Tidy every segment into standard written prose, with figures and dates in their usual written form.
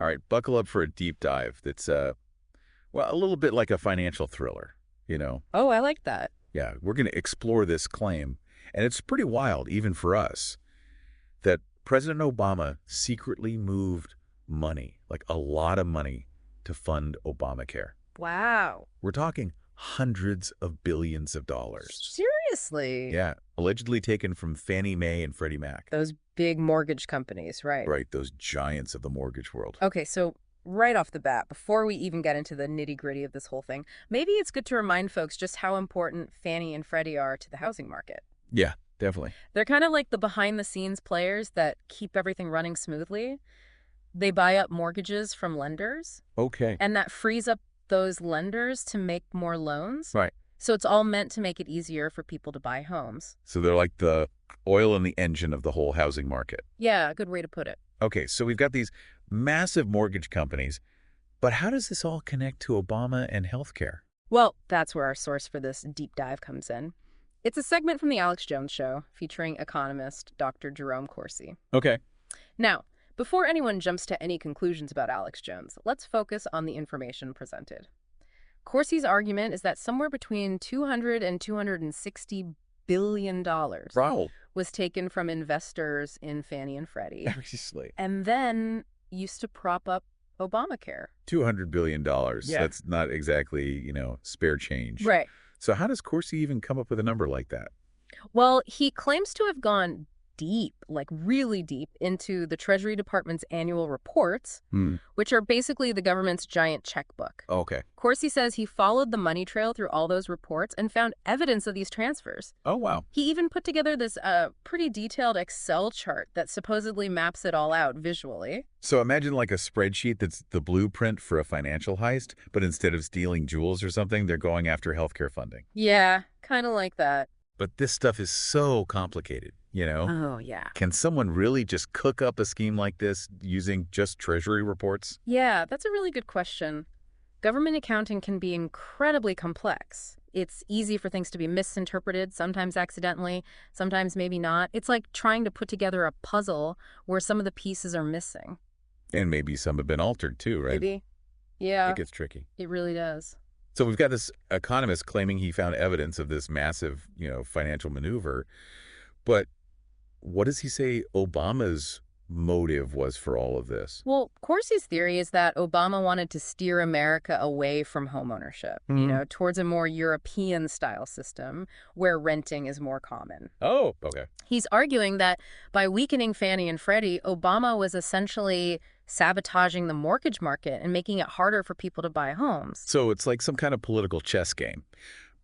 All right, buckle up for a deep dive that's, well, a little bit like a financial thriller, you know? Oh, I like that. Yeah, we're going to explore this claim, and it's pretty wild, even for us, that President Obama secretly moved money, like a lot of money, to fund Obamacare. Wow. We're talking hundreds of billions of dollars. Seriously? Yeah, allegedly taken from Fannie Mae and Freddie Mac. Those big mortgage companies, right? Right, those giants of the mortgage world. Okay, so right off the bat, before we even get into the nitty-gritty of this whole thing, maybe it's good to remind folks just how important Fannie and Freddie are to the housing market. Yeah, definitely. They're kind of like the behind-the-scenes players that keep everything running smoothly. They buy up mortgages from lenders, Okay. and that frees up those lenders to make more loans. Right. So it's all meant to make it easier for people to buy homes. So they're like the oil in the engine of the whole housing market. Yeah, good way to put it. Okay, so we've got these massive mortgage companies, but how does this all connect to Obama and healthcare? Well, that's where our source for this deep dive comes in. It's a segment from The Alex Jones Show featuring economist Dr. Jerome Corsi. Okay. Now, before anyone jumps to any conclusions about Alex Jones, let's focus on the information presented. Corsi's argument is that somewhere between $200 and $260 billion Wow. was taken from investors in Fannie and Freddie Seriously. and then used to prop up Obamacare. $200 billion. Yeah. That's not exactly, spare change. Right. So how does Corsi even come up with a number like that? Well, he claims to have gone deep, like really deep, into the Treasury Department's annual reports, which are basically the government's giant checkbook. Okay. Corsi says he followed the money trail through all those reports and found evidence of these transfers. Oh, wow. He even put together this pretty detailed Excel chart that supposedly maps it all out visually. So imagine like a spreadsheet that's the blueprint for a financial heist, but instead of stealing jewels or something, they're going after healthcare funding. Yeah, kind of like that. But this stuff is so complicated, Oh, yeah. Can someone really just cook up a scheme like this using just Treasury reports? Yeah, that's a really good question. Government accounting can be incredibly complex. It's easy for things to be misinterpreted, sometimes accidentally, sometimes maybe not. It's like trying to put together a puzzle where some of the pieces are missing. And maybe some have been altered too, right? Maybe. Yeah, It gets tricky. it really does. So we've got this economist claiming he found evidence of this massive, financial maneuver. But what does he say Obama's motive was for all of this? Well, Corsi's theory is that Obama wanted to steer America away from homeownership, towards a more European-style system where renting is more common. Oh, okay. He's arguing that by weakening Fannie and Freddie, Obama was essentially sabotaging the mortgage market and making it harder for people to buy homes. So it's like some kind of political chess game.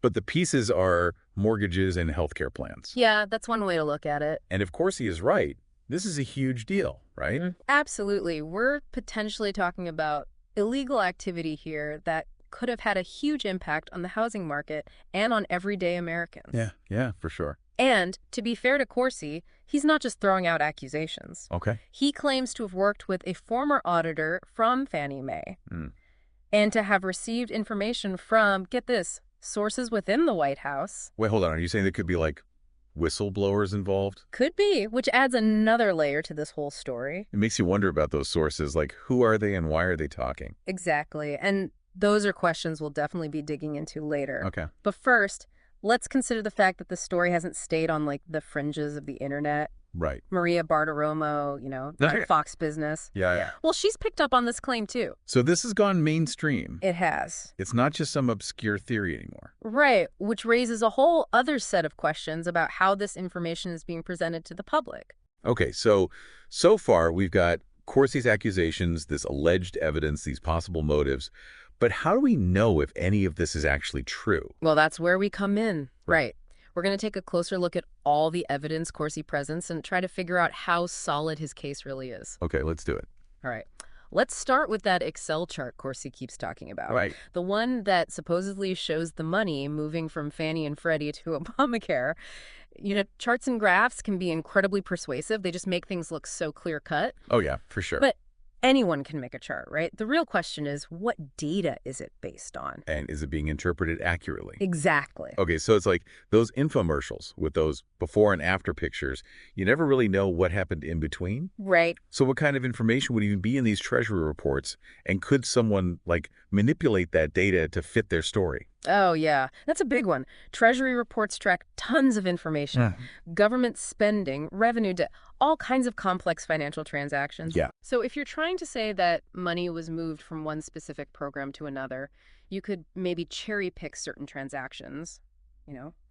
But the pieces are mortgages and healthcare plans. Yeah, that's one way to look at it. And if Corsi is right, this is a huge deal, right? Absolutely. We're potentially talking about illegal activity here that could have had a huge impact on the housing market and on everyday Americans. Yeah, for sure. And to be fair to Corsi, he's not just throwing out accusations. Okay. He claims to have worked with a former auditor from Fannie Mae and to have received information from, get this, sources within the White House. Wait, hold on. Are you saying there could be like whistleblowers involved? Could be, which adds another layer to this whole story. It makes you wonder about those sources. Like, who are they and why are they talking? Exactly. And those are questions we'll definitely be digging into later. Okay. But first, let's consider the fact that the story hasn't stayed on like the fringes of the internet. Right. Maria Bartiromo, Fox Business. Yeah. Well, she's picked up on this claim too. So this has gone mainstream. It has. It's not just some obscure theory anymore. Right, which raises a whole other set of questions about how this information is being presented to the public. Okay, so far we've got Corsi's accusations, this alleged evidence, these possible motives. But how do we know if any of this is actually true? Well, that's where we come in. Right. We're going to take a closer look at all the evidence Corsi presents and try to figure out how solid his case really is. Okay, let's do it. All right. Let's start with that Excel chart Corsi keeps talking about. Right. The one that supposedly shows the money moving from Fannie and Freddie to Obamacare. Charts and graphs can be incredibly persuasive. They just make things look so clear-cut. Oh, yeah, for sure. But Anyone can make a chart, right? The real question is, what data is it based on? And is it being interpreted accurately? Exactly. Okay, so it's like those infomercials with those before and after pictures. You never really know what happened in between. Right. So what kind of information would even be in these treasury reports? And could someone, like, manipulate that data to fit their story? Oh, yeah. That's a big one. Treasury reports track tons of information. Government spending, revenue, debt, all kinds of complex financial transactions. Yeah. So if you're trying to say that money was moved from one specific program to another, you could maybe cherry pick certain transactions,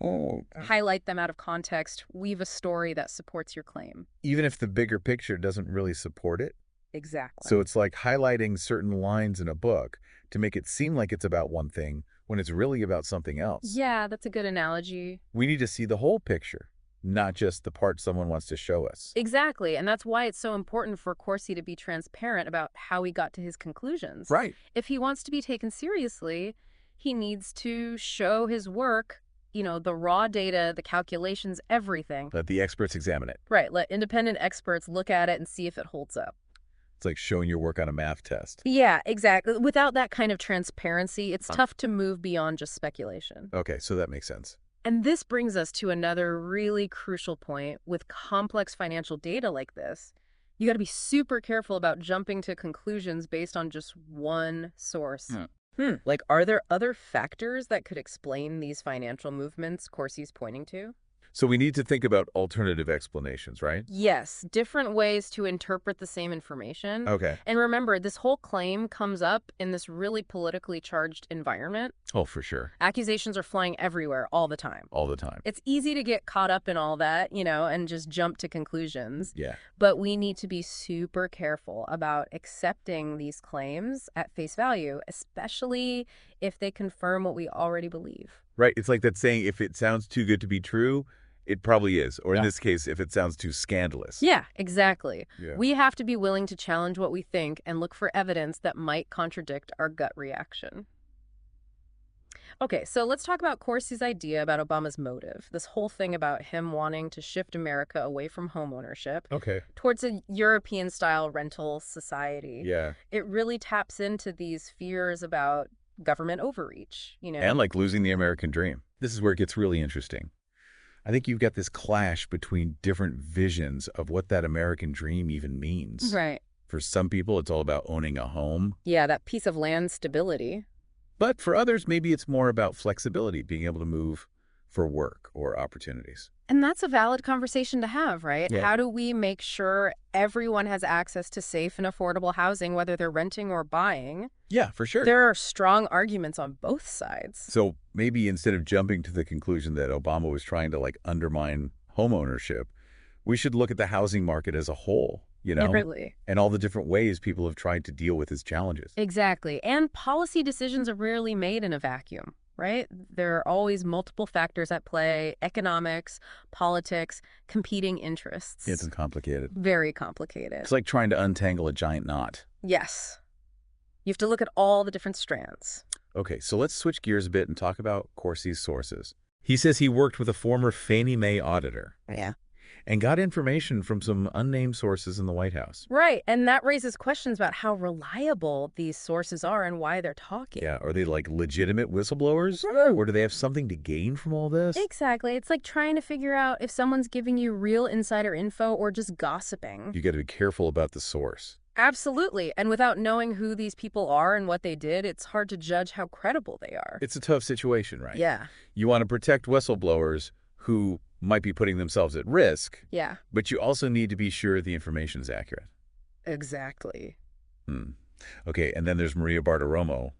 Oh. highlight them out of context, weave a story that supports your claim. Even if the bigger picture doesn't really support it? Exactly. So it's like highlighting certain lines in a book to make it seem like it's about one thing when it's really about something else. Yeah, that's a good analogy. We need to see the whole picture, not just the part someone wants to show us. Exactly, and that's why it's so important for Corsi to be transparent about how he got to his conclusions. Right. If he wants to be taken seriously, he needs to show his work, the raw data, the calculations, everything. Let the experts examine it. Right, let independent experts look at it and see if it holds up. It's like showing your work on a math test. Yeah, exactly. Without that kind of transparency, it's tough to move beyond just speculation. Okay, so that makes sense. And this brings us to another really crucial point. With complex financial data like this, you got to be super careful about jumping to conclusions based on just one source. Like, are there other factors that could explain these financial movements Corsi's pointing to? So we need to think about alternative explanations, right? Yes, different ways to interpret the same information. Okay. And remember, this whole claim comes up in this really politically charged environment. Oh, for sure. Accusations are flying everywhere all the time. All the time. It's easy to get caught up in all that, and just jump to conclusions. Yeah. But we need to be super careful about accepting these claims at face value, especially if they confirm what we already believe. Right. It's like that saying, if it sounds too good to be true, it probably is. Or in this case, if it sounds too scandalous. Yeah, exactly. Yeah. We have to be willing to challenge what we think and look for evidence that might contradict our gut reaction. Okay, so let's talk about Corsi's idea about Obama's motive. This whole thing about him wanting to shift America away from homeownership Okay. towards a European-style rental society. Yeah. It really taps into these fears about government overreach, And like losing the American dream. This is where it gets really interesting. I think you've got this clash between different visions of what that American dream even means. Right. For some people, it's all about owning a home. Yeah, that piece of land stability. But for others, maybe it's more about flexibility, being able to move for work or opportunities. And that's a valid conversation to have, right? Yeah. How do we make sure everyone has access to safe and affordable housing, whether they're renting or buying? Yeah, for sure. There are strong arguments on both sides. So maybe instead of jumping to the conclusion that Obama was trying to undermine homeownership, we should look at the housing market as a whole, Really. and all the different ways people have tried to deal with its challenges. Exactly. And policy decisions are rarely made in a vacuum, right? There are always multiple factors at play: economics, politics, competing interests. It's complicated. Very complicated. It's like trying to untangle a giant knot. Yes. You have to look at all the different strands. Okay, so let's switch gears a bit and talk about Corsi's sources. He says he worked with a former Fannie Mae auditor. Yeah. And got information from some unnamed sources in the White House. Right, and that raises questions about how reliable these sources are and why they're talking. Yeah, are they legitimate whistleblowers? Or do they have something to gain from all this? Exactly. It's like trying to figure out if someone's giving you real insider info or just gossiping. You got to be careful about the source. Absolutely. And without knowing who these people are and what they did, it's hard to judge how credible they are. It's a tough situation, right? Yeah. You want to protect whistleblowers who might be putting themselves at risk. Yeah. But you also need to be sure the information is accurate. Exactly. Okay, and then there's Maria Bartiromo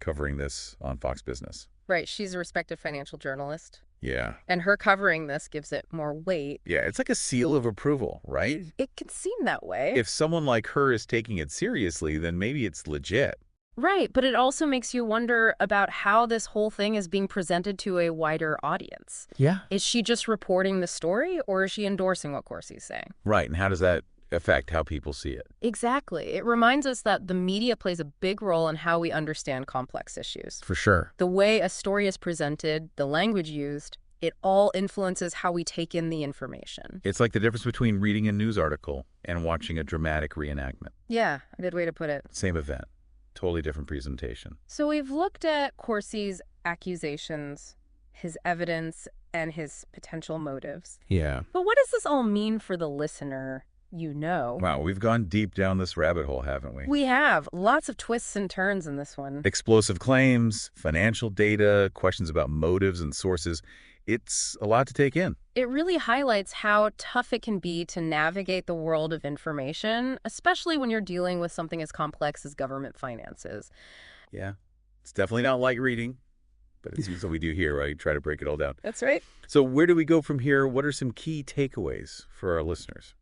covering this on Fox Business. Right. She's a respected financial journalist. Yeah. And her covering this gives it more weight. Yeah, it's like a seal of approval, right? It can seem that way. If someone like her is taking it seriously, then maybe it's legit. Right, but it also makes you wonder about how this whole thing is being presented to a wider audience. Yeah. Is she just reporting the story, or is she endorsing what Corsi's saying? Right, and how does that affect how people see it? Exactly. It reminds us that the media plays a big role in how we understand complex issues. For sure. The way a story is presented, the language used, It all influences how we take in the information. It's like the difference between reading a news article and watching a dramatic reenactment. Yeah, a good way to put it. Same event, totally different presentation. So we've looked at Corsi's accusations, his evidence, and his potential motives. Yeah. But what does this all mean for the listener, you know? Wow, we've gone deep down this rabbit hole, haven't we? We have lots of twists and turns in this one. Explosive claims, financial data, questions about motives and sources. It's a lot to take in. It really highlights how tough it can be to navigate the world of information, especially when you're dealing with something as complex as government finances. Yeah. It's definitely not light reading, but it's what we do here, right? Try to break it all down. That's right. So where do we go from here? What are some key takeaways for our listeners?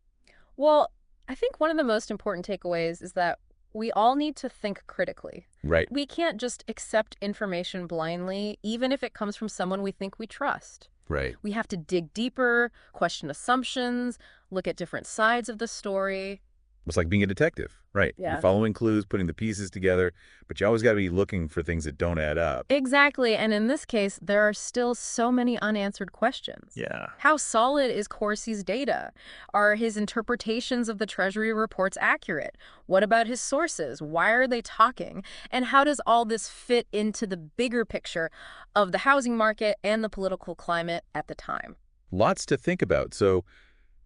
Well, I think one of the most important takeaways is that we all need to think critically. Right. We can't just accept information blindly, even if it comes from someone we think we trust. Right. We have to dig deeper, question assumptions, look at different sides of the story. It's like being a detective, right? Yeah. You're following clues, putting the pieces together, but you always got to be looking for things that don't add up. Exactly. And in this case, there are still so many unanswered questions. Yeah. How solid is Corsi's data? Are his interpretations of the Treasury reports accurate? What about his sources? Why are they talking? And how does all this fit into the bigger picture of the housing market and the political climate at the time? Lots to think about. So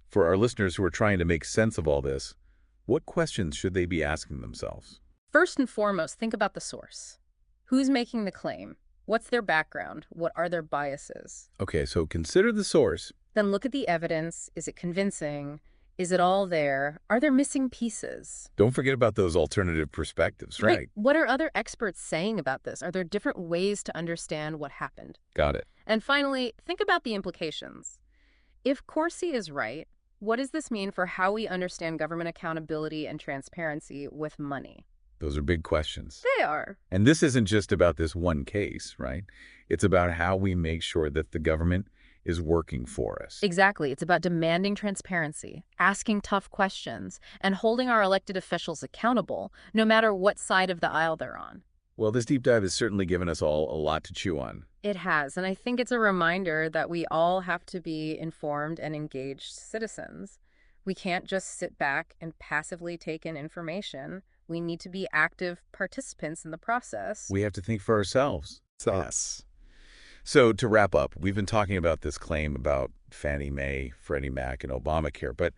for our listeners who are trying to make sense of all this, what questions should they be asking themselves? First and foremost, think about the source. Who's making the claim? What's their background? What are their biases? Okay, so consider the source. Then look at the evidence. Is it convincing? Is it all there? Are there missing pieces? Don't forget about those alternative perspectives, right? What are other experts saying about this? Are there different ways to understand what happened? Got it. And finally, think about the implications. If Corsi is right, what does this mean for how we understand government accountability and transparency with money? Those are big questions. They are. And this isn't just about this one case, right? It's about how we make sure that the government is working for us. Exactly. It's about demanding transparency, asking tough questions, and holding our elected officials accountable, no matter what side of the aisle they're on. Well, this deep dive has certainly given us all a lot to chew on. It has, and I think it's a reminder that we all have to be informed and engaged citizens. We can't just sit back and passively take in information. We need to be active participants in the process. We have to think for ourselves. Yes. So to wrap up, we've been talking about this claim about Fannie Mae, Freddie Mac, and Obamacare, but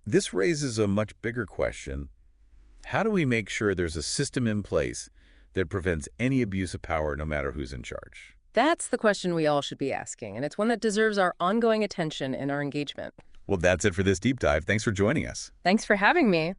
this raises a much bigger question. How do we make sure there's a system in place that prevents any abuse of power, no matter who's in charge? That's the question we all should be asking, and it's one that deserves our ongoing attention and our engagement. Well, that's it for this deep dive. Thanks for joining us. Thanks for having me.